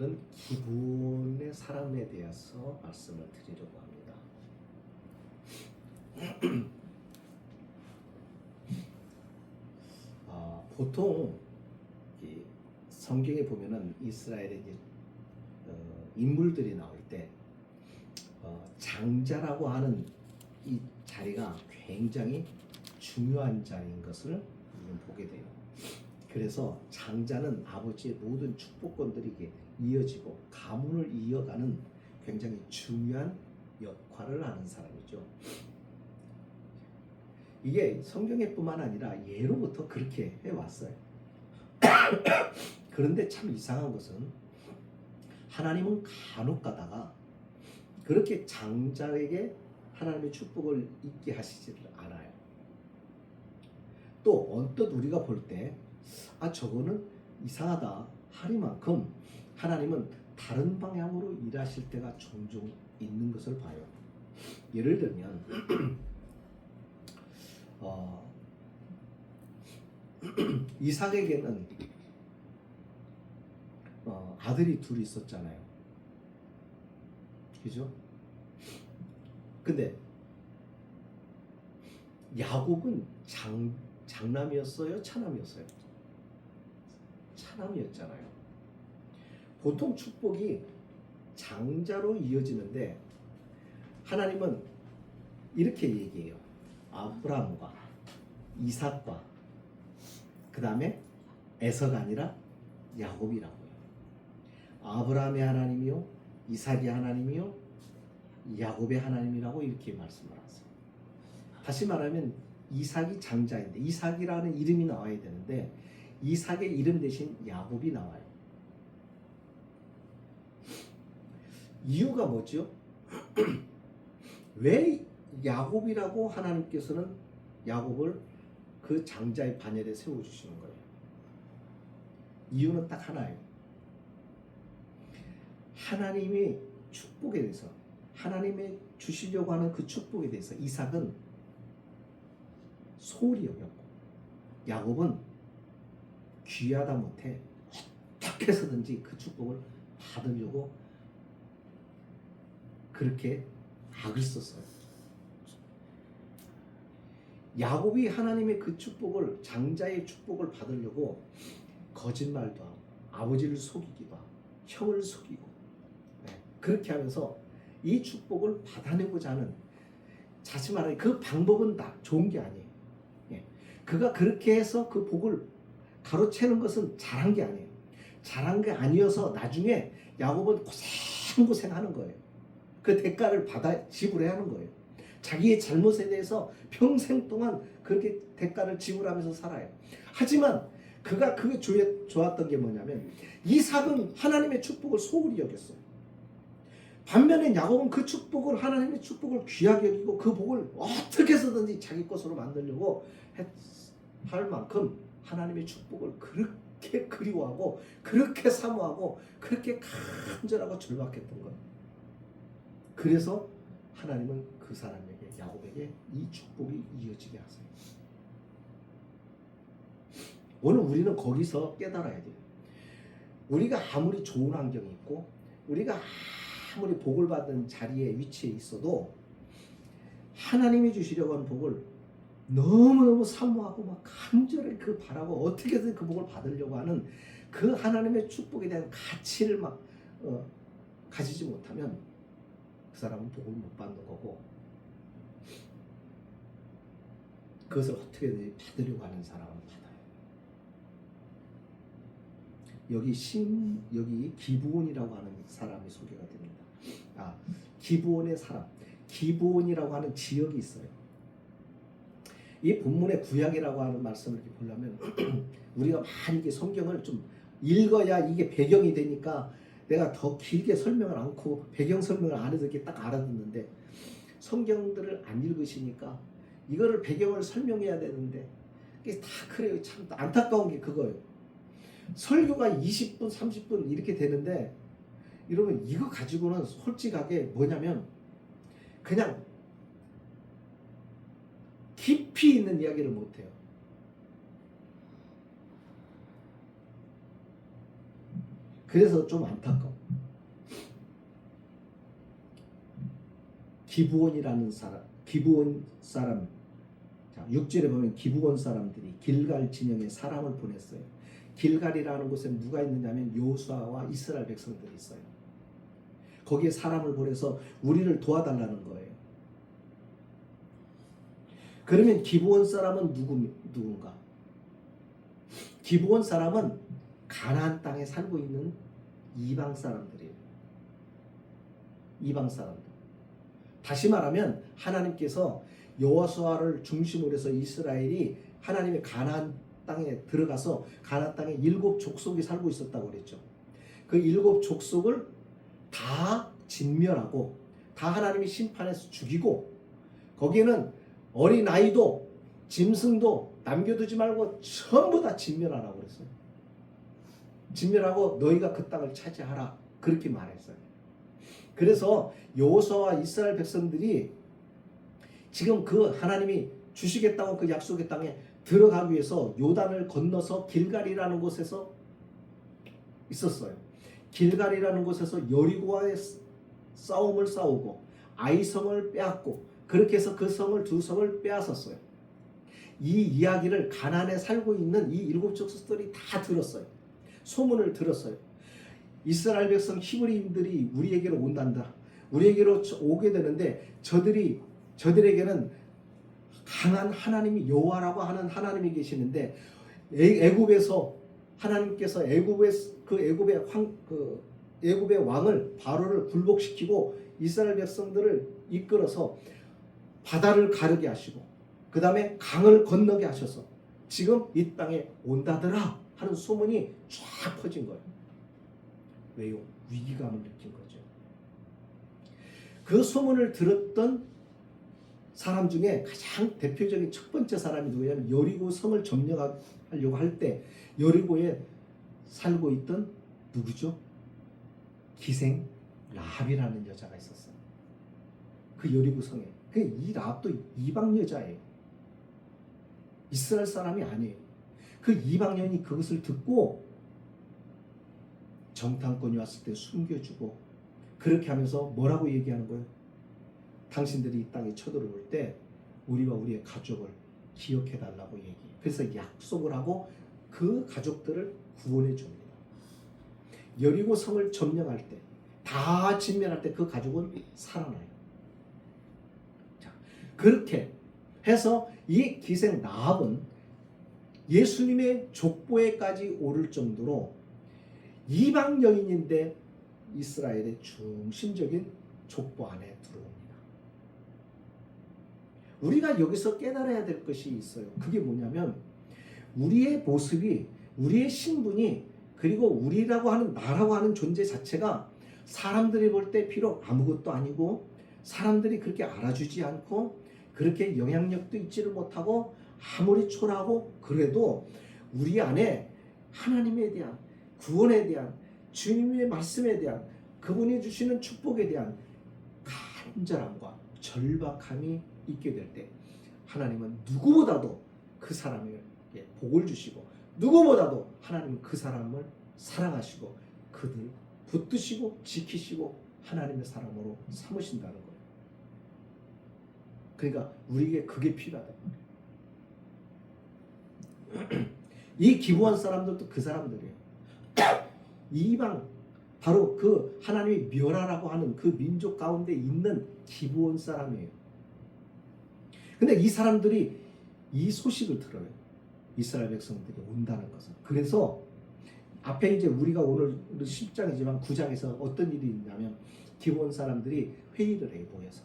오늘은 기본의 사람에 대해서 말씀을 드리려고 합니다. 보통 이 성경에 보면은 이스라엘의 인물들이 나올 때 장자라고 하는 이 자리가 굉장히 중요한 자리인 것을 우리는 보게 돼요. 그래서 장자는 아버지의 모든 축복권들이 이어지고 가문을 이어가는 굉장히 중요한 역할을 하는 사람이죠. 이게 성경에뿐만 아니라 예로부터 그렇게 해왔어요. 그런데 참 이상한 것은 하나님은 간혹 가다가 그렇게 장자에게 하나님의 축복을 잊게 하시지를 않아요. 또 언뜻 우리가 볼 때 저거는 이상하다 하리만큼 하나님은 다른 방향으로 일하실 때가 종종 있는 것을 봐요. 예를 들면 이삭에게는 아들이 둘이 있었잖아요. 그죠? 근데 야곱은 장남이었어요? 차남이었어요? 차남이었잖아요. 보통 축복이 장자로 이어지는데 하나님은 이렇게 얘기해요. 아브라함과 이삭과 그 다음에 에서가 아니라 야곱이라고요. 아브라함의 하나님이요, 이삭의 하나님이요, 야곱의 하나님이라고 이렇게 말씀을 하세요. 다시 말하면 이삭이 장자인데 이삭이라는 이름이 나와야 되는데 이삭의 이름 대신 야곱이 나와요. 이유가 뭐죠? 왜 야곱이라고 하나님께서는 야곱을 그 장자의 반열에 세워주시는 거예요? 이유는 딱 하나예요. 하나님의 축복에 대해서, 하나님의 주시려고 하는 그 축복에 대해서 이삭은 소홀히 여겼고 야곱은 귀하다 못해 어떻게 해서든지 그 축복을 받으려고 그렇게 악을 썼어요. 야곱이 하나님의 그 축복을, 장자의 축복을 받으려고 거짓말도 하고 아버지를 속이기도 하고 형을 속이고 그렇게 하면서 이 축복을 받아내고자 하는, 다시 말해 그 방법은 다 좋은 게 아니에요. 그가 그렇게 해서 그 복을 가로채는 것은 잘한 게 아니에요. 잘한 게 아니어서 나중에 야곱은 고생하는 거예요. 그 대가를 받아 지불해야 하는 거예요. 자기의 잘못에 대해서 평생 동안 그렇게 대가를 지불하면서 살아요. 하지만 그가 그게 좋았던 게 뭐냐면 이삭은 하나님의 축복을 소홀히 여겼어요. 반면에 야곱은 그 축복을, 하나님의 축복을 귀하게 여기고 그 복을 어떻게 해서든지 자기 것으로 만들려고 할 만큼 하나님의 축복을 그렇게 그리워하고 그렇게 사모하고 그렇게 간절하고 절박했던 거예요. 그래서 하나님은 그 사람에게, 야곱에게 이 축복이 이어지게 하세요. 오늘 우리는 거기서 깨달아야 돼요. 우리가 아무리 좋은 환경이 있고 우리가 아무리 복을 받은 자리에 위치해 있어도 하나님이 주시려고 하는 복을 너무너무 사모하고 막 간절히 그 바라고 어떻게든 그 복을 받으려고 하는 그 하나님의 축복에 대한 가치를 막 가지지 못하면 그 사람은 복을 못 받는 거고, 그것을 어떻게든 받으려고 하는 사람은 받아요. 여기 기브온이라고 하는 사람이 소개가 됩니다. 기브온의 사람, 기브온이라고 하는 지역이 있어요. 이 본문의 구약이라고 하는 말씀을 이렇게 보려면 우리가 많이 성경을 좀 읽어야 이게 배경이 되니까 내가 더 길게 설명을 않고 배경 설명을 안 해도 이렇게 딱 알아듣는데, 성경들을 안 읽으시니까 이거를 배경을 설명해야 되는데 이게 다 그래요. 참 안타까운 게 그거예요. 설교가 20분, 30분 이렇게 되는데 이러면 이거 가지고는 솔직하게 뭐냐면 그냥 깊이 있는 이야기를 못해요. 그래서 좀 안타까워. 기브온이라는 사람, 기브온 사람, 자, 6절에 보면 기브온 사람들이 길갈 진영에 사람을 보냈어요. 길갈이라는 곳에 누가 있느냐면 여호수아와 이스라엘 백성들이 있어요. 거기에 사람을 보내서 우리를 도와달라는 거예요. 그러면 기브온 사람은 누군가? 기브온 사람은 가나안 땅에 살고 있는 이방 사람들이에요. 이방 사람들. 다시 말하면 하나님께서 여호수아를 중심으로 해서 이스라엘이 하나님의 가나안 땅에 들어가서 가나안 땅에 7 족속이 살고 있었다고 그랬죠. 그 7 족속을 다 진멸하고 다 하나님이 심판해서 죽이고 거기에는 어린 아이도 짐승도 남겨두지 말고 전부 다 진멸하라고 그랬어요. 진멸하고 너희가 그 땅을 차지하라 그렇게 말했어요. 그래서 여호수아와 이스라엘 백성들이 지금 그 하나님이 주시겠다고 그 약속의 땅에 들어가기 위해서 요단을 건너서 길갈이라는 곳에서 있었어요. 길갈이라는 곳에서 여리고와의 싸움을 싸우고 아이성을 빼앗고 그렇게 해서 그 성을 2성을 빼앗았어요. 이 이야기를 가나안에 살고 있는 이 7 족속들이 다 들었어요. 소문을 들었어요. 이스라엘 백성 히브리인들이 우리에게로 온단다. 우리에게로 오게 되는데 저들에게는 강한 하나님이 여호와라고 하는 하나님이 계시는데 애굽에서 하나님께서 애굽의 왕을 바로를 굴복시키고 이스라엘 백성들을 이끌어서 바다를 가르게 하시고 그 다음에 강을 건너게 하셔서 지금 이 땅에 온다더라 하는 소문이 쫙 퍼진 거예요. 왜요? 위기감을 느낀 거죠. 그 소문을 들었던 사람 중에 가장 대표적인 첫 번째 사람이 누구냐면 여리고 성을 점령하려고 할 때 여리고에 살고 있던 누구죠? 기생 라합이라는 여자가 있었어요. 그 여리고 성에. 이 라합도 이방 여자예요. 이스라엘 사람이 아니에요. 그 이방인이 그것을 듣고 정탐꾼이 왔을 때 숨겨주고 그렇게 하면서 뭐라고 얘기하는 거예요? 당신들이 이 땅에 쳐들어올 때 우리와 우리의 가족을 기억해달라고 얘기해요. 그래서 약속을 하고 그 가족들을 구원해 줍니다. 여리고 성을 점령할 때, 다 진멸할 때 그 가족은 살아나요. 자, 그렇게 해서 이 기생 라합은 예수님의 족보에까지 오를 정도로 이방 여인인데 이스라엘의 중심적인 족보 안에 들어옵니다. 우리가 여기서 깨달아야 될 것이 있어요. 그게 뭐냐면 우리의 모습이, 우리의 신분이, 그리고 우리라고 하는 나라고 하는 존재 자체가 사람들이 볼 때 비록 아무것도 아니고 사람들이 그렇게 알아주지 않고 그렇게 영향력도 있지를 못하고 아무리 초라하고 그래도 우리 안에 하나님에 대한 구원에 대한 주님의 말씀에 대한 그분이 주시는 축복에 대한 간절함과 절박함이 있게 될 때 하나님은 누구보다도 그 사람에게 복을 주시고 누구보다도 하나님은 그 사람을 사랑하시고 그들을 붙드시고 지키시고 하나님의 사람으로 삼으신다는 거예요. 그러니까 우리에게 그게 필요하다. 이 기브온 사람들도 그 사람들이에요. 이방 바로 그 하나님이 멸하라고 하는 그 민족 가운데 있는 기브온 사람이에요. 근데 이 사람들이 이 소식을 들어요. 이스라엘 백성들이 온다는 것을. 그래서 앞에 이제 우리가 오늘 10장이지만 9장에서 어떤 일이 있냐면 기브온 사람들이 회의를 해요, 모여서.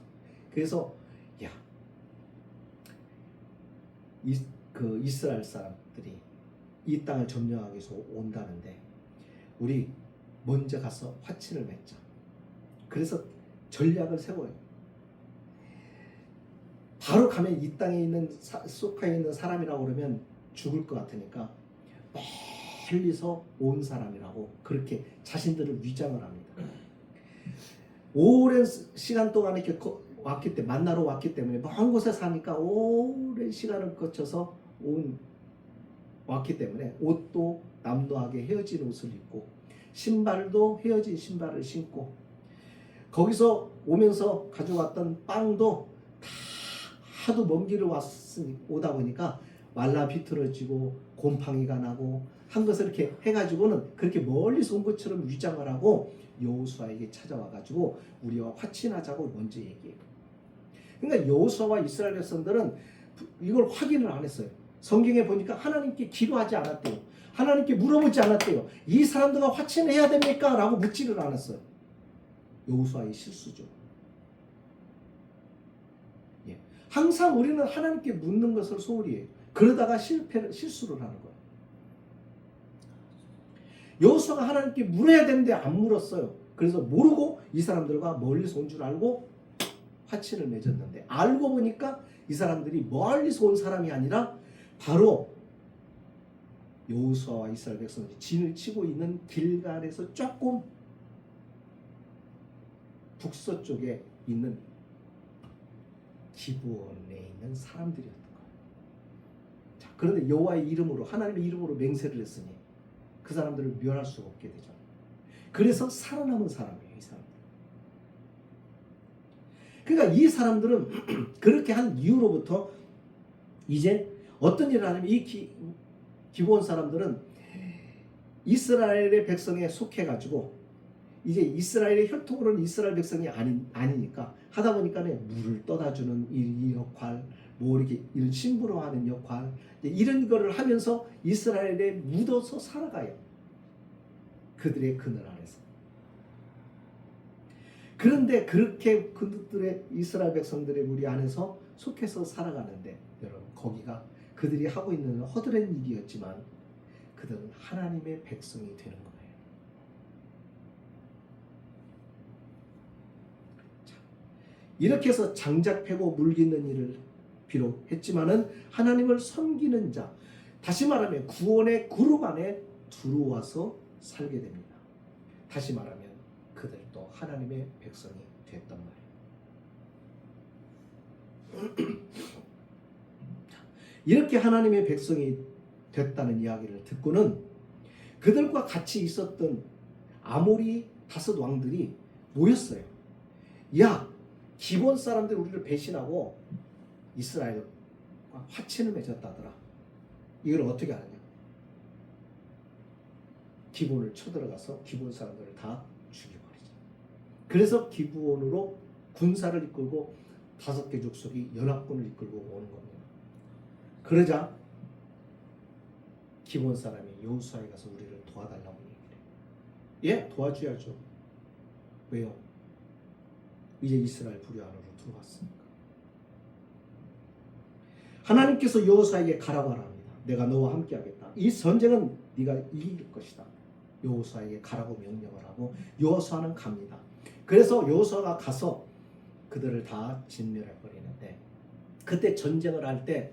그래서 야, 그 이스라엘 사람들이 이 땅을 점령하기 위해서 온다는데 우리 먼저 가서 화친을 맺자. 그래서 전략을 세워요. 바로 가면 이 땅에 있는 속하에 있는 사람이라고 그러면 죽을 것 같으니까 멀리서 온 사람이라고 그렇게 자신들을 위장을 합니다. 오랜 시간 동안 이렇게 만나러 왔기 때문에 먼 곳에 사니까 오랜 시간을 거쳐서 왔기 때문에 옷도 남도하게 헤어진 옷을 입고 신발도 헤어진 신발을 신고 거기서 오면서 가져왔던 빵도 다 하도 먼 길을 오다 보니까 말라 비틀어지고 곰팡이가 나고 한 것을 이렇게 해가지고는 그렇게 멀리서 온 것처럼 위장을 하고 여호수아에게 찾아와가지고 우리와 화친하자고 먼저 얘기해요. 그러니까 여호수아와 이스라엘 백성들은 이걸 확인을 안 했어요. 성경에 보니까 하나님께 기도하지 않았대요. 하나님께 물어보지 않았대요. 이 사람들과 화친해야 됩니까? 라고 묻지를 않았어요. 여호수아의 실수죠. 예. 항상 우리는 하나님께 묻는 것을 소홀히 해요. 그러다가 실수를 하는 거예요. 여호수아가 하나님께 물어야 되는데 안 물었어요. 그래서 모르고 이 사람들과 멀리서 온 줄 알고 화친을 맺었는데 알고 보니까 이 사람들이 멀리서 온 사람이 아니라 바로 여호수아와 이스라엘 백성이 진을 치고 있는 길갈에서 조금 북서쪽에 있는 기브온에 있는 사람들이었던 거예요. 자, 그런데 여호와의 이름으로 하나님의 이름으로 맹세를 했으니 그 사람들을 멸할 수가 없게 되죠. 그래서 살아남은 사람이에요, 이 사람들. 그러니까 이 사람들은 그렇게 한 이후로부터 이제 어떤 일을 하냐면 이 기브온 사람들은 이스라엘의 백성에 속해가지고 이제 이스라엘의 혈통으로는 이스라엘 백성이 아니니까 하다 보니까 물을 떠다주는 이 역할, 뭐 이렇게 이런 심부름하는 역할, 이런 거를 하면서 이스라엘에 묻어서 살아가요. 그들의 그늘 안에서. 그런데 그렇게 그들의 이스라엘 백성들의 무리 안에서 속해서 살아가는데 여러분 거기가 그들이 하고 있는 허드렛 일이었지만 그들은 하나님의 백성이 되는 거예요. 자, 이렇게 해서 장작 패고 물 깃는 일을 비록 했지만은 하나님을 섬기는 자, 다시 말하면 구원의 그룹 안에 들어와서 살게 됩니다. 다시 말하면 그들도 하나님의 백성이 됐단 말이에요. 이렇게 하나님의 백성이 됐다는 이야기를 듣고는 그들과 같이 있었던 아모리 5 왕들이 모였어요. 야, 기본 사람들 우리를 배신하고 이스라엘과 화친을 맺었다더라. 이걸 어떻게 하느냐? 기본을 쳐들어가서 기본 사람들을 다 죽여버리죠. 그래서 기브온으로 군사를 이끌고 5개 족속이 연합군을 이끌고 오는 겁니다. 그러자 기본 사람이 여호수아에 가서 우리를 도와달라고 얘기를 해요. 예, 도와줘야죠. 왜요? 이제 이스라엘 부류 안으로 들어왔으니까. 하나님께서 여호수아에게 가라고 합니다. 내가 너와 함께하겠다. 이 전쟁은 네가 이길 것이다. 여호수아에게 가라고 명령을 하고 여호수아는 갑니다. 그래서 여호수아가 가서 그들을 다 진멸해 버리는데 그때 전쟁을 할 때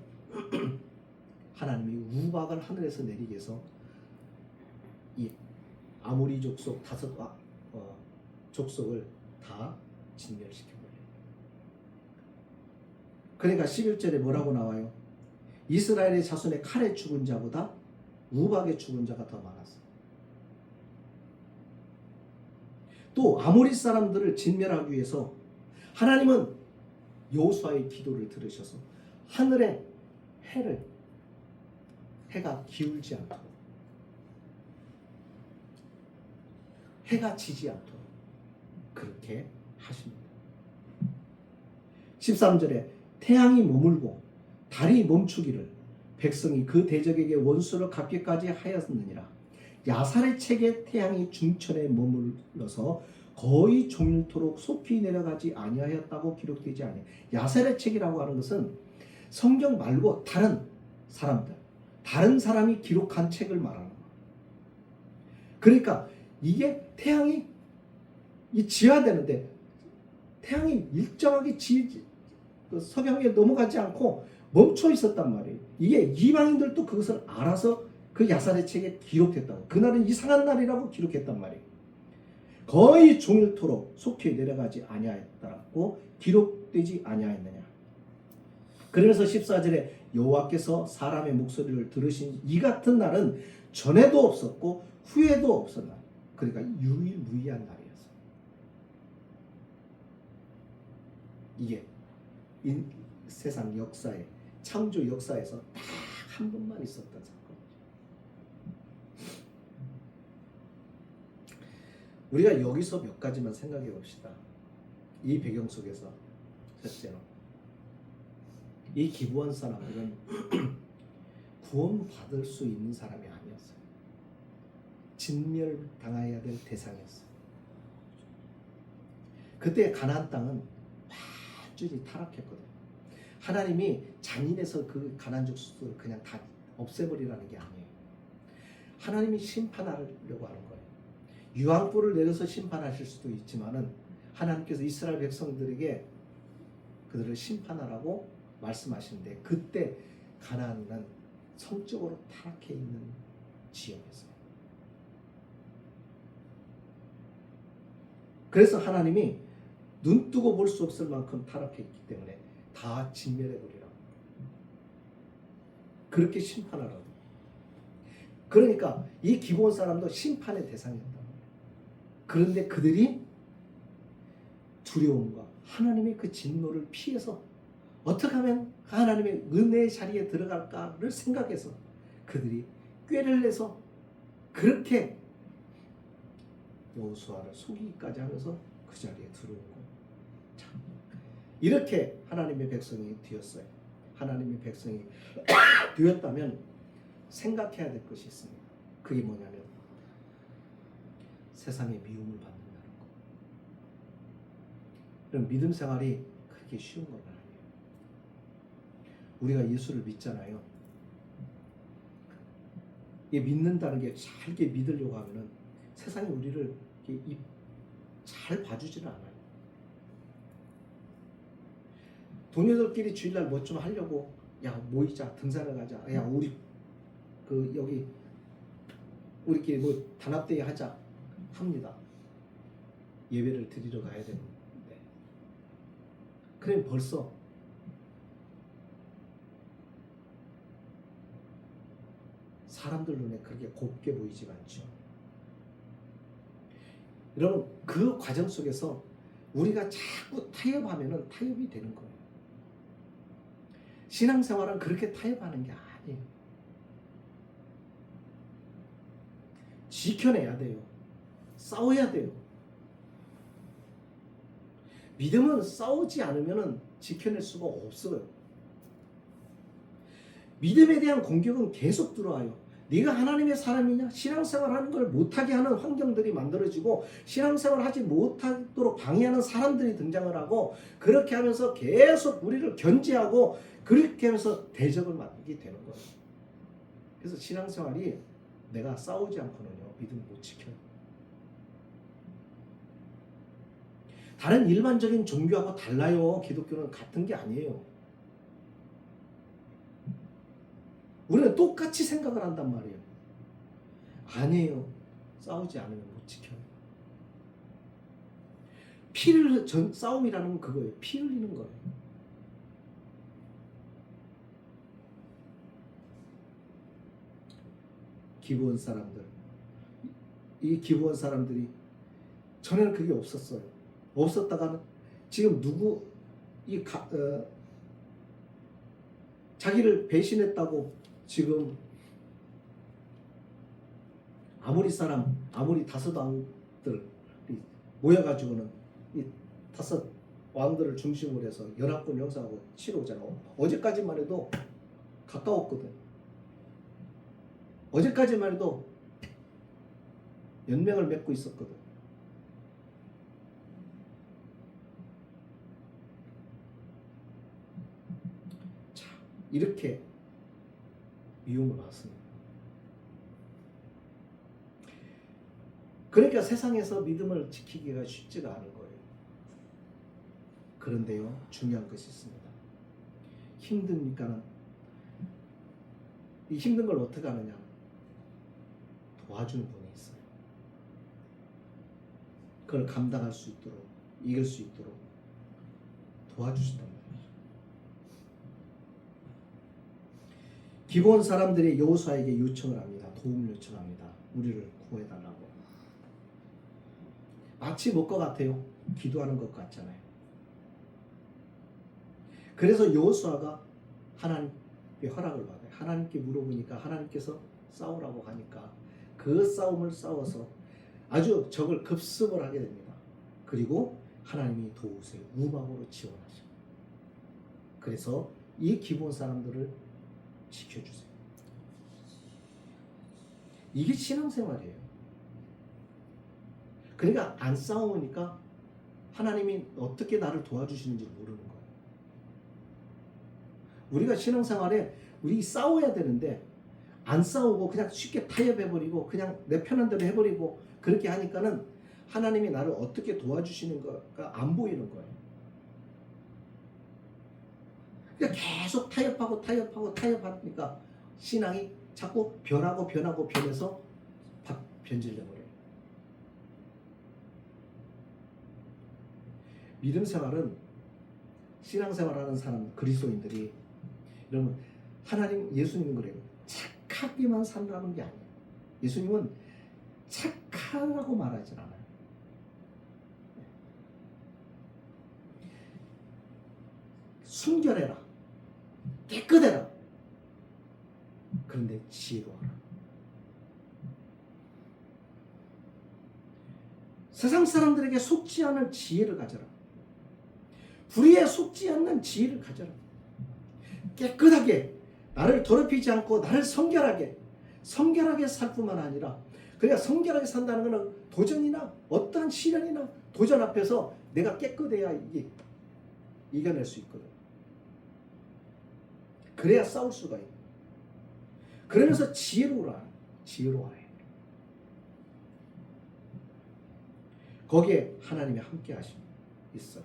하나님이 우박을 하늘에서 내리게 해서 이 아모리 족속 5 족속을 다 진멸시켜 버려요. 그러니까 11절에 뭐라고 나와요? 이스라엘의 자손의 칼에 죽은 자보다 우박에 죽은 자가 더 많았어. 또 아모리 사람들을 진멸하기 위해서 하나님은 여호수아의 기도를 들으셔서 하늘에 해가 기울지 않도록, 해가 지지 않도록 그렇게 하십니다. 13절에 태양이 머물고 달이 멈추기를 백성이 그 대적에게 원수를 갚기까지 하였느니라. 야살의 책에 태양이 중천에 머물러서 거의 종일토록 속히 내려가지 아니하였다고 기록되지 아니하여. 야살의 책이라고 하는 것은 성경 말고 다른 사람들, 다른 사람이 기록한 책을 말하는 거예요. 그러니까 이게 태양이 지화되는데 태양이 일정하게 서경에 넘어가지 않고 멈춰 있었단 말이에요. 이게 이방인들도 그것을 알아서 그 야살의 책에 기록했다고. 그날은 이상한 날이라고 기록했단 말이에요. 거의 종일토록 속히 내려가지 아니하였다고 기록되지 아니하였느냐. 그래서 14절에 여호와께서 사람의 목소리를 들으신 이 같은 날은 전에도 없었고 후에도 없었나. 그러니까 유일무이한 날이었어요. 이게 세상 역사에, 창조 역사에서 딱 한 번만 있었던 사건이죠. 우리가 여기서 몇 가지만 생각해 봅시다. 이 배경 속에서 첫째로 이 기부한 사람들은 구원받을 수 있는 사람이 아니었어요. 진멸당해야 될 대상이었어요. 그때 가나안 땅은 완전히 타락했거든요. 하나님이 잔인해서 그 가나안 족속을 그냥 다 없애버리라는 게 아니에요. 하나님이 심판하려고 하는 거예요. 유황불을 내려서 심판하실 수도 있지만은 하나님께서 이스라엘 백성들에게 그들을 심판하라고 말씀하시는데, 그때 가나안은 성적으로 타락해 있는 지역이었어요. 그래서 하나님이 눈뜨고 볼 수 없을 만큼 타락해 있기 때문에 다 진멸해버리라고, 그렇게 심판하라고. 그러니까 이 기브온 사람도 심판의 대상이었다. 그런데 그들이 두려움과 하나님의 그 진노를 피해서 어떻게 하면 하나님의 은혜의 자리에 들어갈까를 생각해서 그들이 꾀를 내서 그렇게 여호수아를 속이기까지 하면서 그 자리에 들어오고, 참 이렇게 하나님의 백성이 되었어요. 하나님의 백성이 되었다면 생각해야 될 것이 있습니다. 그게 뭐냐면 세상의 미움을 받는다는 것. 그럼 믿음 생활이 그렇게 쉬운 건 아니에요. 우리가 예수를 믿잖아요. 이 믿는다는 게 잘게 믿으려고 하면은 세상이 우리를 잘 봐주지는 않아요. 동료들끼리 주일날 뭐 좀 하려고, 야 모이자, 등산을 가자, 야 우리 여기 우리끼리 뭐 단합대회 하자 합니다. 예배를 드리러 가야 되는데, 그럼 벌써 사람들 눈에 그렇게 곱게 보이지가 않죠. 여러분, 그 과정 속에서 우리가 자꾸 타협하면은 타협이 되는 거예요. 신앙생활은 그렇게 타협하는 게 아니에요. 지켜내야 돼요. 싸워야 돼요. 믿음은 싸우지 않으면 지켜낼 수가 없어요. 믿음에 대한 공격은 계속 들어와요. 네가 하나님의 사람이냐? 신앙생활 하는 걸 못하게 하는 환경들이 만들어지고, 신앙생활 하지 못하도록 방해하는 사람들이 등장을 하고, 그렇게 하면서 계속 우리를 견제하고, 그렇게 하면서 대적을 맡게 되는 거예요. 그래서 신앙생활이 내가 싸우지 않고는요, 믿음을 못 지켜요. 다른 일반적인 종교하고 달라요. 기독교는 같은 게 아니에요. 우리는 똑같이 생각을 한단 말이에요. 아니에요. 싸우지 않으면 못 지켜요. 싸움이라는 건 그거예요. 피 흘리는 거예요. 기브온 사람들, 이 기브온 사람들이 전에는 그게 없었어요. 없었다가는 지금 자기를 배신했다고 지금 아모리 다섯 왕들이 모여가지고는 이 다섯 왕들을 중심으로 해서 연합군 형성하고 치러오잖아요. 어제까지만 해도 가까웠거든. 어제까지만 해도 연맹을 맺고 있었거든. 자, 이렇게 미움을 받습니다. 그러니까 세상에서 믿음을 지키기가 쉽지가 않은 거예요. 그런데요, 중요한 것이 있습니다. 힘듭니까는, 이 힘든 걸 어떻게 하느냐? 도와주는 분이 있어요. 그걸 감당할 수 있도록, 이길 수 있도록 도와주신단 말이에요. 기브온 사람들이 여호수아에게 요청을 합니다. 도움을 요청합니다. 우리를 구해달라고. 마치 뭐것 같아요? 기도하는 것 같잖아요. 그래서 여호수아가 하나님께 허락을 받아요. 하나님께 물어보니까 하나님께서 싸우라고 하니까 그 싸움을 싸워서 아주 적을 급습을 하게 됩니다. 그리고 하나님이 도우세요. 우방으로 지원하셔. 그래서 이 기본 사람들을 지켜주세요. 이게 신앙생활이에요. 그러니까 안 싸우니까 하나님이 어떻게 나를 도와주시는지 모르는 거예요. 우리가 신앙생활에 우리 싸워야 되는데 안 싸우고 그냥 쉽게 타협해버리고 그냥 내 편한 대로 해버리고 그렇게 하니까는 하나님이 나를 어떻게 도와주시는 거가 안 보이는 거예요. 그러니까 계속 타협하니까 신앙이 자꾸 변해서 변질돼 버려요. 믿음 생활은 신앙생활하는 사람 그리스도인들이 여러분 하나님 예수님은 그래요. 착하게만 살라는 게 아니에요. 예수님은 착하라고 말하지 않아요. 순결해라. 깨끗해라. 그런데 지혜로워라. 세상 사람들에게 속지 않을 지혜를 가져라. 불의에 속지 않는 지혜를 가져라. 깨끗하게 나를 더럽히지 않고 나를 성결하게 살 뿐만 아니라 그러니까 성결하게 산다는 것은 도전이나 어떠한 시련이나 도전 앞에서 내가 깨끗해야 이게 이겨낼 수 있거든. 그래야 싸울 수가 있고. 그러면서 지혜로워야 해. 거기에 하나님이 함께 하심이 있어요.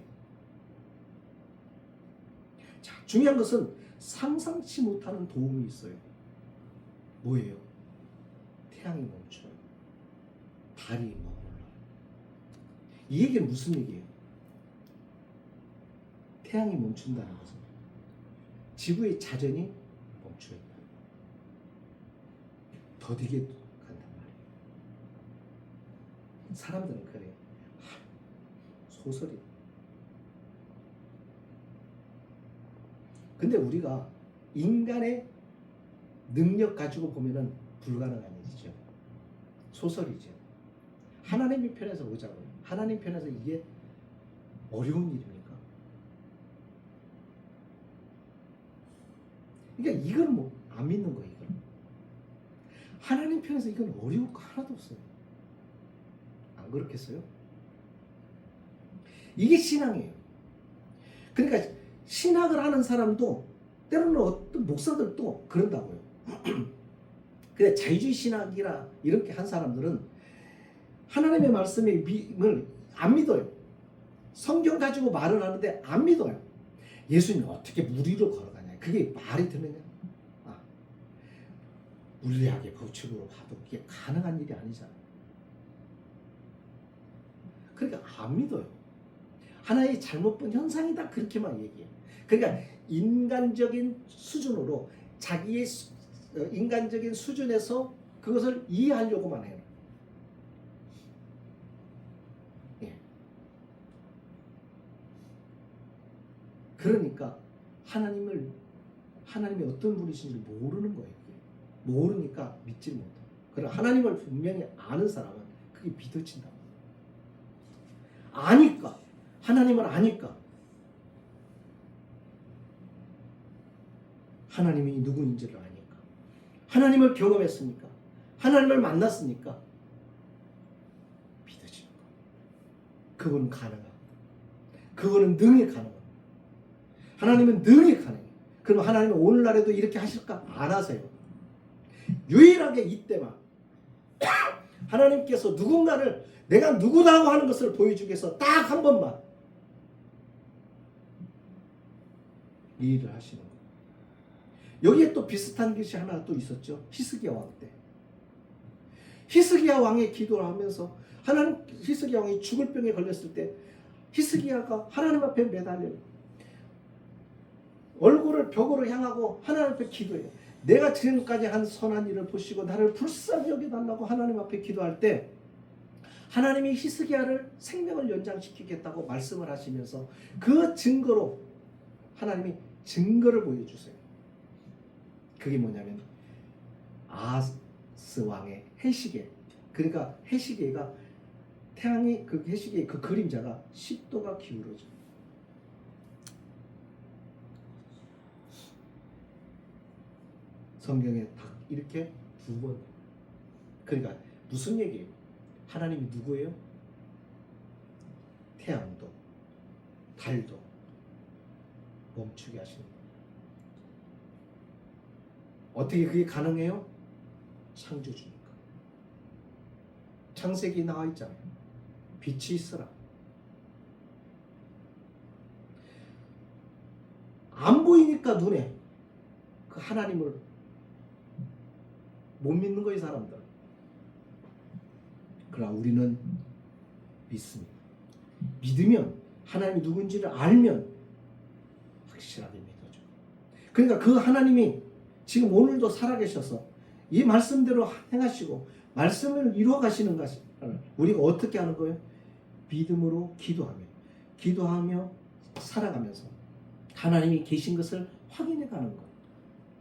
자, 중요한 것은 상상치 못하는 도움이 있어요. 뭐예요? 태양이 멈춰요. 달이 머물러요. 이 얘기는 무슨 얘기예요? 태양이 멈춘다는 것은 지구의 자전이 멈춰있다. 더디게 간단 말이에요. 사람들은 그래요. 소설이. 근데 우리가 인간의 능력 가지고 보면은 불가능한 일이죠. 소설이죠. 하나님의 편에서 보자고요. 하나님 편에서 이게 어려운 일입니까? 그러니까 이건 뭐 안 믿는 거예요. 이건. 하나님 편에서 이건 어려울 거 하나도 없어요. 안 그렇겠어요? 이게 신앙이에요. 그러니까 신학을 하는 사람도 때로는 어떤 목사들도 그런다고요. 그래 자유주의 신학이라 이렇게 한 사람들은 하나님의 말씀의 믿음을 안 믿어요. 성경 가지고 말을 하는데 안 믿어요. 예수님이 어떻게 물 위로 걸어가냐. 그게 말이 되느냐. 물리학의 법칙으로 봐도 그게 가능한 일이 아니잖아요. 그러니까 안 믿어요. 하나의 잘못 본 현상이다 그렇게만 얘기해요. 그러니까 인간적인 수준으로 자기의 인간적인 수준에서 그것을 이해하려고만 해요. 예. 그러니까 하나님이 어떤 분이신지 모르는 거예요. 모르니까 믿지 못해요. 그러나 하나님을 분명히 아는 사람은 그게 믿어진다. 아니까 하나님을 아니까 하나님이 누구인지를 아니까 하나님을 경험했으니까 하나님을 만났으니까 믿어지는 거예요. 그분은 가능하다. 그분은 능히 가능합니다. 하나님은 능히 가능해요. 그럼 하나님은 오늘날에도 이렇게 하실까? 안 하세요. 유일하게 이때만 하나님께서 누군가를 내가 누구다고 하는 것을 보여주기 위해서 딱 한 번만 이 일을 하시는 거예요. 여기에 또 비슷한 것이 하나 또 있었죠. 히스기야 왕 때. 히스기야 왕의 기도를 하면서 히스기야 왕이 죽을 병에 걸렸을 때 히스기야가 하나님 앞에 매달려 얼굴을 벽으로 향하고 하나님 앞에 기도해요. 내가 지금까지 한 선한 일을 보시고 나를 불쌍히 여겨달라고 하나님 앞에 기도할 때 하나님이 히스기야를 생명을 연장시키겠다고 말씀을 하시면서 그 증거로 하나님이 증거를 보여주세요. 그게 뭐냐면 아하스 왕의 해시계. 그러니까 해시계가 태양이 그 해시계의 그 그림자가 10도가 기울어져. 성경에 딱 이렇게 두 번. 그러니까 무슨 얘기예요? 하나님이 누구예요? 태양도 달도 멈추게 하시는 거예요. 어떻게 그게 가능해요? 창조주니까. 창세기 나와 있잖아요. 빛이 있어라. 안 보이니까 눈에 그 하나님을 못 믿는 거예요, 사람들. 그러나 우리는 믿습니다. 믿으면 하나님이 누군지를 알면 확실하게 믿어줘. 그러니까 그 하나님이 지금 오늘도 살아계셔서 이 말씀대로 행하시고 말씀을 이루어 가시는 것이 우리가 어떻게 하는 거예요? 믿음으로 기도하며 살아가면서 하나님이 계신 것을 확인해 가는 것.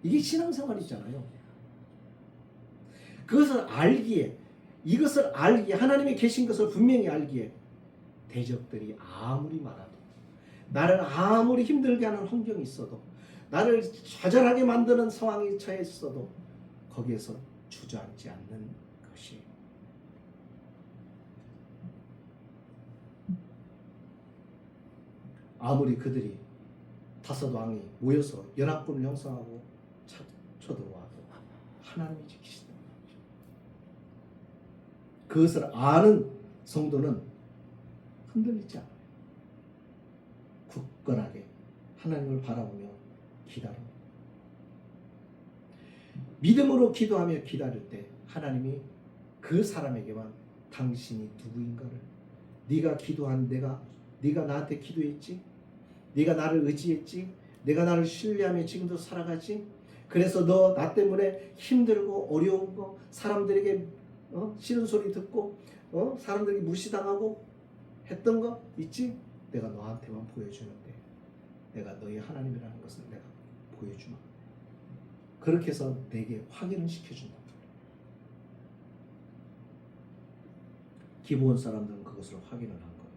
이게 신앙생활이잖아요. 이것을 알기에 하나님이 계신 것을 분명히 알기에 대적들이 아무리 많아도 나를 아무리 힘들게 하는 환경이 있어도 나를 좌절하게 만드는 상황에 처해 있어도 거기에서 주저앉지 않는 것이 아무리 그들이 다섯 왕이 모여서 연합군을 형성하고 쳐들어와도 하나님이 지키신다. 그것을 아는 성도는 흔들리지 않아요. 굳건하게 하나님을 바라보며 기다립니다. 믿음으로 기도하며 기다릴 때 하나님이 그 사람에게만 당신이 누구인가를 네가 기도한 네가 나한테 기도했지? 네가 나를 의지했지? 내가 나를 신뢰하며 지금도 살아가지? 그래서 너 나 때문에 힘들고 어려운 거 사람들에게 싫은 소리 듣고 사람들에게 무시당하고 했던 거 있지? 내가 너한테만 보여주는데 내가 너의 하나님이라는 것을 내가 보여주마. 그렇게 해서 내게 확인을 시켜준다. 기브온 사람들은 그것을 확인을 한 거예요.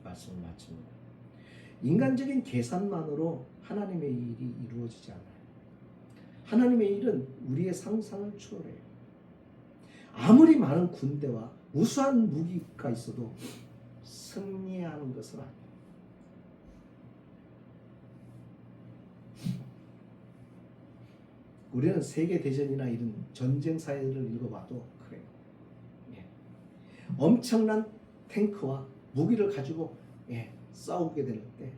말씀을 마칩니다. 인간적인 계산만으로 하나님의 일이 이루어지지 않아요. 하나님의 일은 우리의 상상을 초월해요. 아무리 많은 군대와 우수한 무기가 있어도 승리하는 것은 아니에요. 우리는 세계대전이나 이런 전쟁 사회를 읽어봐도 그래요. 예. 엄청난 탱크와 무기를 가지고 싸우게 될 때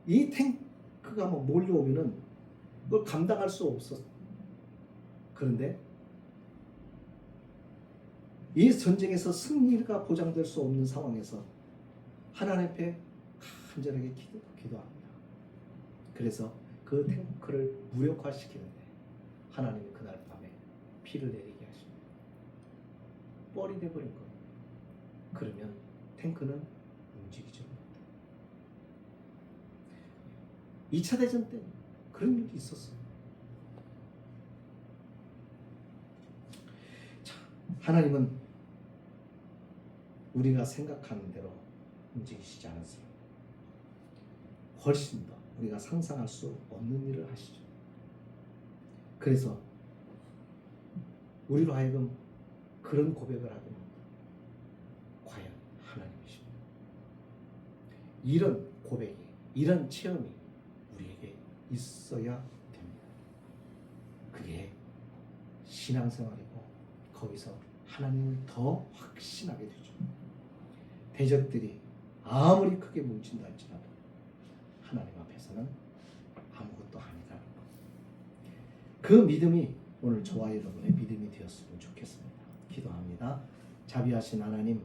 이 탱크가 몰려오면은 그걸 감당할 수 없어. 그런데 이 전쟁에서 승리가 보장될 수 없는 상황에서 하나님 앞에 간절하게 기도합니다. 그래서 그 탱크를 무력화시키는데 하나님이 그날 밤에 피를 내리게 하십니다. 뻘이 돼버린 거예요. 그러면 탱크는 움직이지 못해요. 2차 대전 때 그런 일이 있었어요. 자, 하나님은 우리가 생각하는 대로 움직이시지 않으세요. 훨씬 더 우리가 상상할 수 없는 일을 하시죠. 그래서 우리로 하여금 그런 고백을 하게 합니다. 과연 하나님이십니다. 이런 고백이, 이런 체험이 우리에게 있어야 됩니다. 그게 신앙생활이고 거기서 하나님을 더 확신하게 되죠. 대적들이 아무리 크게 뭉친다 할지라도 하나님 앞에서는 아무것도 아니다는 것. 그 믿음이 오늘 저와 여러분의 믿음이 되었으면 좋겠습니다. 기도합니다. 자비하신 하나님,